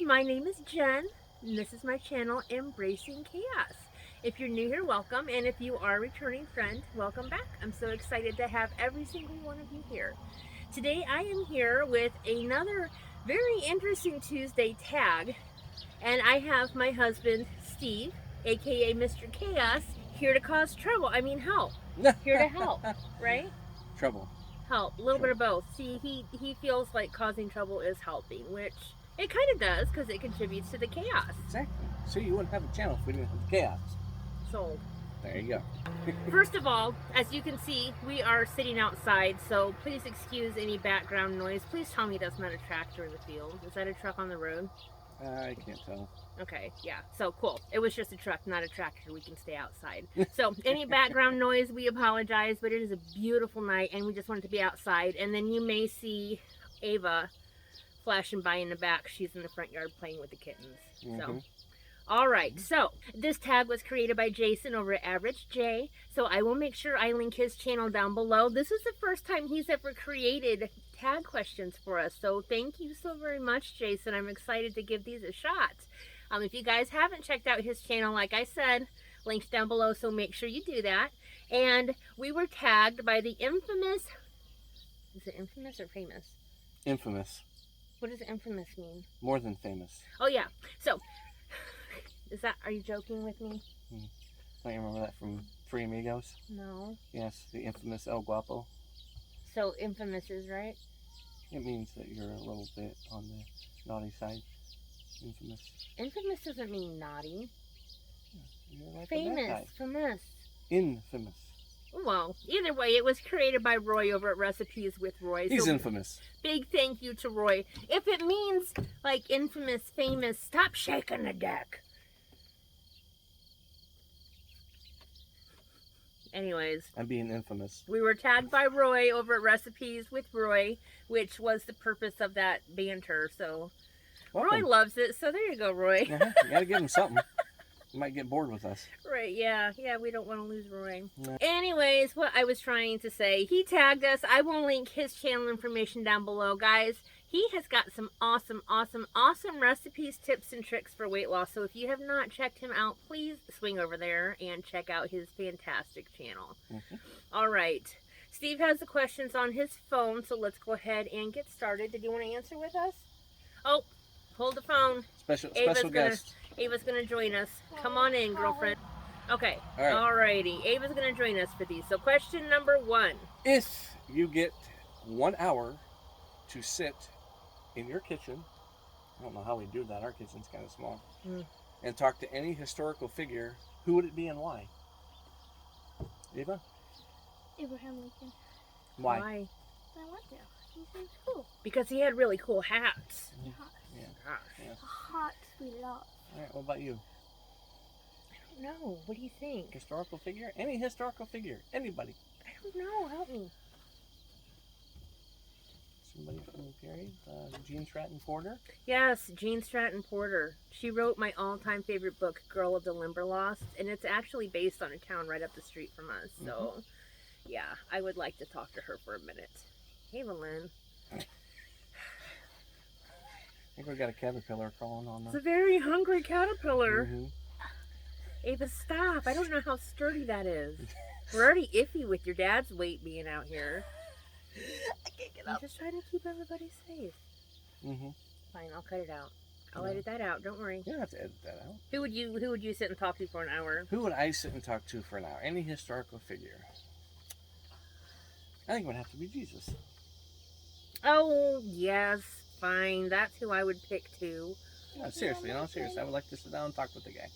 my name is Jen, and this is my channel, Embracing Chaos. If you're new here, welcome, and if you are a returning friend, welcome back. I'm so excited to have every single one of you here. Today I am here with another very interesting Tuesday tag, and I have my husband, Steve, aka Mr. Chaos, here to cause trouble. I mean, help. Here to help, right? Trouble. Help. A little bit of both. See, he feels like causing trouble is helping, which it kind of does because it contributes to the chaos. Exactly. So you wouldn't have a channel if we didn't have the chaos. Sold. There you go. First of all, as you can see, we are sitting outside, so please excuse any background noise. Please tell me that's not a tractor in the field. Is that a truck on the road? I can't tell. Okay, yeah. So cool. It was just a truck, not a tractor. We can stay outside. So any background noise, we apologize, but it is a beautiful night, and we just wanted to be outside. And then you may see Ava flashing by in the back. She's in the front yard playing with the kittens. So. All right, so this tag was created by Jason over at Average J, so I will make sure I link his channel down below. This is the first time he's ever created tag questions for us, so thank you so very much, Jason. I'm excited to give these a shot. If you guys haven't checked out his channel, like I said, links down below, so make sure you do that. And we were tagged by the infamous, is it infamous or famous? Infamous. What does infamous mean? More than famous. Oh yeah, so... are you joking with me? Don't you remember that from Three Amigos? No. Yes, the infamous El Guapo. So infamous is right? It means that you're a little bit on the naughty side. Infamous. Infamous doesn't mean naughty. You're like Famous. Famous. Infamous. Well, either way, it was created by Roy over at Recipes with Roy. He's so infamous. Big thank you to Roy. If it means like infamous, famous, stop shaking the deck. Anyways, I'm being infamous. We were tagged by Roy over at Recipes with Roy, which was the purpose of that banter. So Welcome. Roy loves it. So there you go, Roy. You gotta give him something. He might get bored with us. Right, yeah, we don't want to lose Roy. No. Anyways, what I was trying to say, he tagged us. I will link his channel information down below, guys. He has got some awesome recipes, tips, and tricks for weight loss. So if you have not checked him out, please swing over there and check out his fantastic channel. All right. Steve has the questions on his phone, so let's go ahead and get started. Did you want to answer with us? Oh, hold the phone. Special guest. Ava's going to join us. Come on in, girlfriend. Okay. All right. Alrighty. Ava's going to join us for these. So question number 1. If you get 1 hour to sit in your kitchen, I don't know how we do that, our kitchen's kind of small, and talk to any historical figure, who would it be and why? Eva? Abraham Lincoln. Why? Why? I want to. He seems cool. Because he had really cool hats. Yeah. Gosh. Hot we love. All right, what about you? I don't know. What do you think? Historical figure? Any historical figure. Anybody. I don't know. Help me. Somebody from the period? Jean Stratton Porter? Yes, Jean Stratton Porter. She wrote my all-time favorite book, Girl of the Limberlost, and it's actually based on a town right up the street from us. So, yeah, I would like to talk to her for a minute. Hey, Lynn. I think we got a caterpillar crawling on It's there. a very hungry caterpillar. Ava, stop. I don't know how sturdy that is. We're already iffy with your dad's weight being out here. I can't get I'm up. just trying to keep everybody safe. Fine, I'll cut it out. I'll edit that out. Don't worry. You don't have to edit that out. Who would you sit and talk to for an hour? Who would I sit and talk to for an hour? Any historical figure. I think it would have to be Jesus. Oh, yes. Fine. That's who I would pick too. No, seriously, seriously. I would like to sit down and talk with the guy.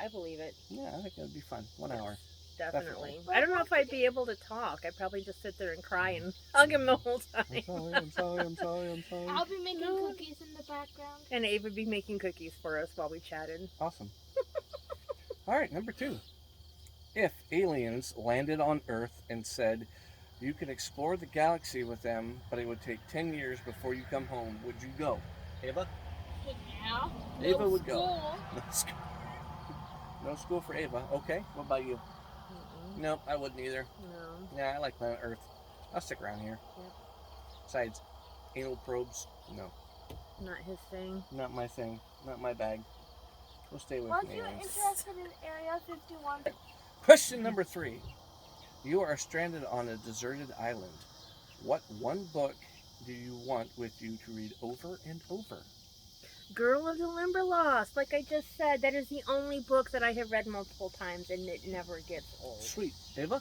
I believe it. Yeah, I think that would be fun. 1 hour. Definitely. I don't know if I'd be able to talk. I'd probably just sit there and cry and hug him the whole time. I'm sorry. I'll be making cookies in the background. And Abe would be making cookies for us while we chatted. Awesome. All right, number 2. If aliens landed on Earth and said, you can explore the galaxy with them, but it would take 10 years before you come home, would you go? Ava? Yeah. Ava would go. School. No school. No school for Ava. Okay, what about you? No, I wouldn't either. No. Yeah, I like planet Earth. I'll stick around here. Yep. Besides, anal probes, no. Not his thing. Not my thing. Not my bag. We'll stay with Was me. you interested in Area 51? Question number 3. You are stranded on a deserted island. What one book do you want with you to read over and over? Girl of the Limberlost. Like I just said, that is the only book that I have read multiple times and it never gets old. Sweet. Ava?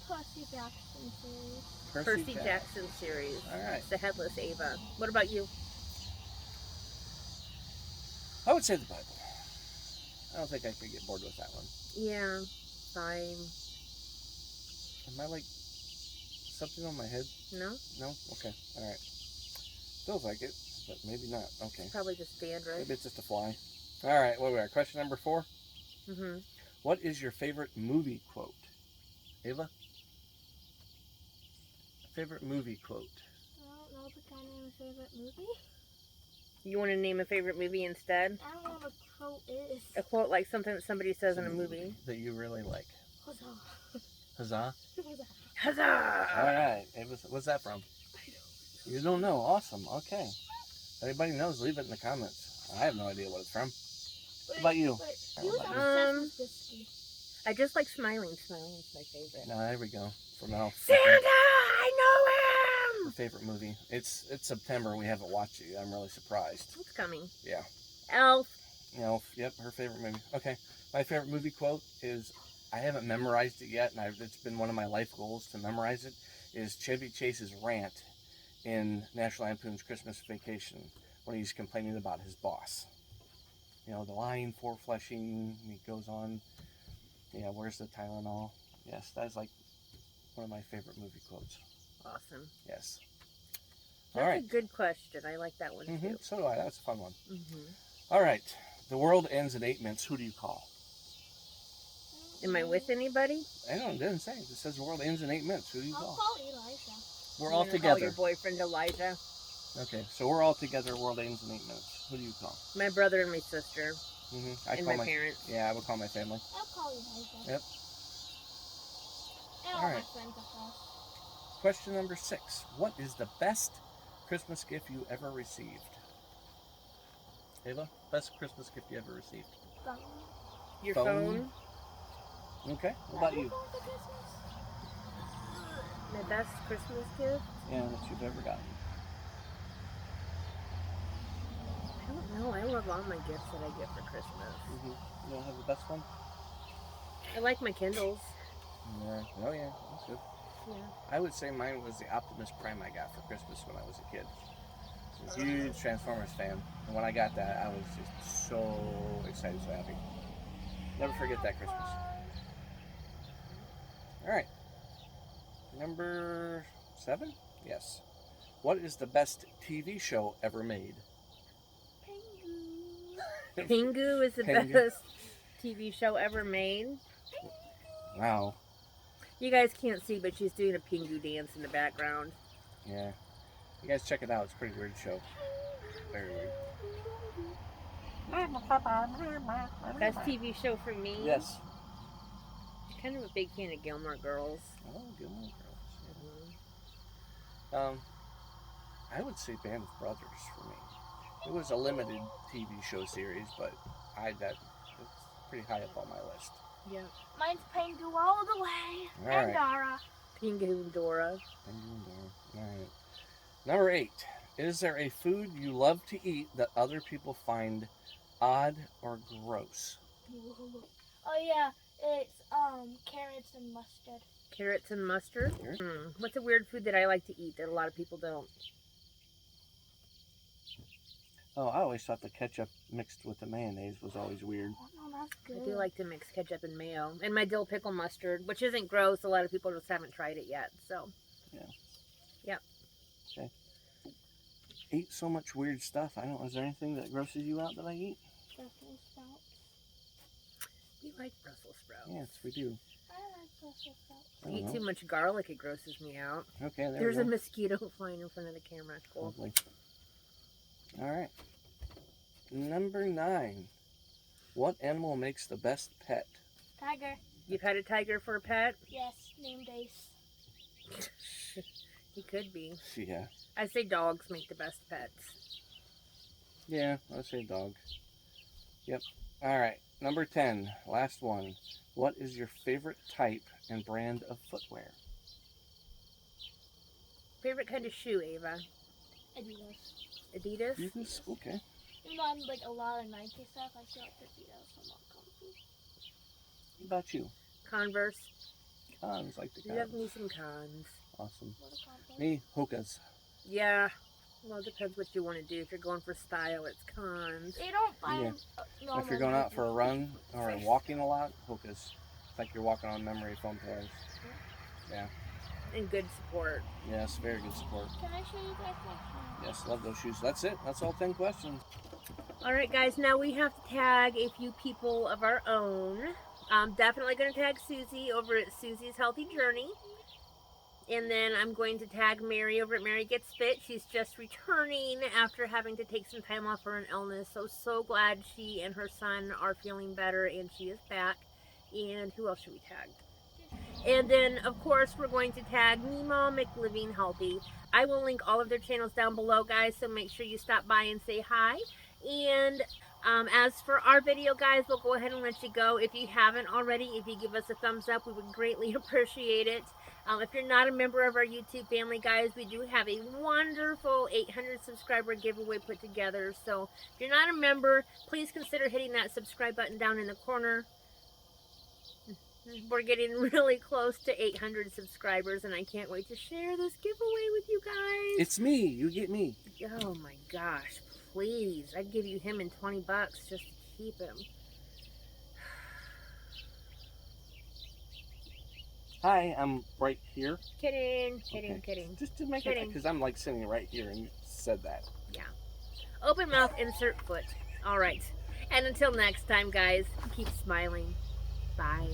Percy Jackson series. Percy Jackson series. All right. It's the Headless Ava. What about you? I would say the Bible. I don't think I could get bored with that one. Yeah, fine. Am I like something on my head? No? No? Okay. All right. Feels like it, but maybe not. Okay. Probably just dandruff. Maybe it's just a fly. All right. What we got? Question number 4. Mm-hmm. What is your favorite movie quote? Ava? Favorite movie quote? I don't know the kind of favorite movie. You want to name a favorite movie instead? I don't know what a quote is. A quote like something that somebody says in a movie. That you really like. Huzzah. Huzzah. Huzzah. Huzzah! All right. Ava, what's that from? You don't know. Awesome. Okay. If anybody knows, leave it in the comments. I have no idea what it's from. What about you? He was obsessed with Biscuit. I just like Smiling. Smiling is my favorite. No, there we go. For now. Santa! I know Her him! favorite movie. It's September and we haven't watched it yet. I'm really surprised. What's coming? Yeah. Elf. Yep, her favorite movie. Okay. My favorite movie quote is, I haven't memorized it yet, and it's been one of my life goals to memorize it, is Chevy Chase's rant in National Lampoon's Christmas Vacation when he's complaining about his boss. You know, the line for fleshing, and he goes on, yeah, where's the Tylenol? Yes, that's like one of my favorite movie quotes. Awesome. Yes. That's All right. a good question. I like that one too. So do I. That's a fun one. Mm-hmm. All right. The world ends in 8 minutes. Who do you call? Am I with anybody? I don't. It didn't say. It says the world ends in 8 minutes. Who do you I'll call? call Elijah. We're You all gonna Call together. your boyfriend Elijah. Okay, so we're all together. World ends in 8 minutes. Who do you call? My brother and my sister I and call my parents. Yeah, I would call my family. I'll call Elijah. Yep. And All all my right. friends, of course. Question number 6. What is the best Christmas gift you ever received? Ava, best Christmas gift you ever received? Phone. Your Phone. phone. Okay. What about you? Phone for Christmas? My best Christmas gift? Yeah, that you've ever gotten. I don't know. I love all my gifts that I get for Christmas. You don't have the best one? I like my Kindles. Yeah. Oh yeah, that's good. Yeah. I would say mine was the Optimus Prime I got for Christmas when I was a kid. I was a huge Transformers fan, and when I got that, I was just so excited, so happy. Never forget that Christmas. All right. Number 7? Yes. What is the best TV show ever made? Pingu is the Pingu. best TV show ever made. Wow. You guys can't see, but she's doing a Pingu dance in the background. Yeah. You guys check it out. It's a pretty weird show. Very weird. Best TV show for me. Yes. Kind of a big fan of Gilmore Girls. Oh, Gilmore Girls. Mhm. I would say Band of Brothers for me. It was a limited TV show series, but it's pretty high up on my list. Yeah. Mine's Pengu all the way. All and right. Dara. Pingu and Dora. All right. Number 8. Is there a food you love to eat that other people find odd or gross? Oh yeah, it's carrots and mustard. Carrots and mustard. What's a weird food that I like to eat that a lot of people don't? Oh, I always thought the ketchup mixed with the mayonnaise was always weird. Oh no, that's good. I do like to mix ketchup and mayo. And my dill pickle mustard, which isn't gross. A lot of people just haven't tried it yet. So, Eat so much weird stuff. I don't. Is there anything that grosses you out that I eat? Brussels sprouts. we like Brussels sprouts. Yes, we do. I like Brussels sprouts. I Eat don't too know. much garlic, it grosses me out. Okay, There's we a go. mosquito flying in front of the camera. Cool. Lovely. All right. Number 9. What animal makes the best pet? Tiger. You've had a tiger for a pet? Yes, named Ace. He could be. Yeah. I say dogs make the best pets. Yeah, let's say dog. Yep. All right. Number 10, last one. What is your favorite type and brand of footwear? Favorite kind of shoe, Ava? Adidas. Adidas? Adidas? Okay. Even though I'm like a lot of Nike stuff, I feel like Adidas are more comfy. What about you? Converse. Cons, like the Love cons. me some cons. Awesome. What a comfort. Me, Hoka's. Yeah. Well, it depends what you want to do. If you're going for style, it's cons. They don't buy Yeah. them normal If you're going out Nike. for a run or walking a lot, Hoka's. It's like you're walking on memory foam pillows. Yeah. And good support. Yes, very good support. Can I show you guys my phone? Yes, love those shoes. That's it. That's all 10 questions. All right, guys. Now we have to tag a few people of our own. I'm definitely going to tag Suzy over at Suzy's Healthy Journey. And then I'm going to tag Mary over at Mary Gets Fit. She's just returning after having to take some time off for an illness. So glad she and her son are feeling better and she is back. And who else should we tag? And then, of course, we're going to tag Meema McLiving Healthy. I will link all of their channels down below, guys, so make sure you stop by and say hi. And as for our video, guys, we'll go ahead and let you go. If you haven't already, if you give us a thumbs up, we would greatly appreciate it. If you're not a member of our YouTube family, guys, we do have a wonderful 800 subscriber giveaway put together. So if you're not a member, please consider hitting that subscribe button down in the corner. We're getting really close to 800 subscribers, and I can't wait to share this giveaway with you guys. It's me. You get me. Oh my gosh, please. I'd give you him in 20 bucks just to keep him. Hi, I'm right here. Kidding. Okay. Kidding. Just to make Kidding. it, because I'm like sitting right here and you said that. Yeah. Open mouth, insert foot. All right. And until next time, guys, keep smiling. Bye.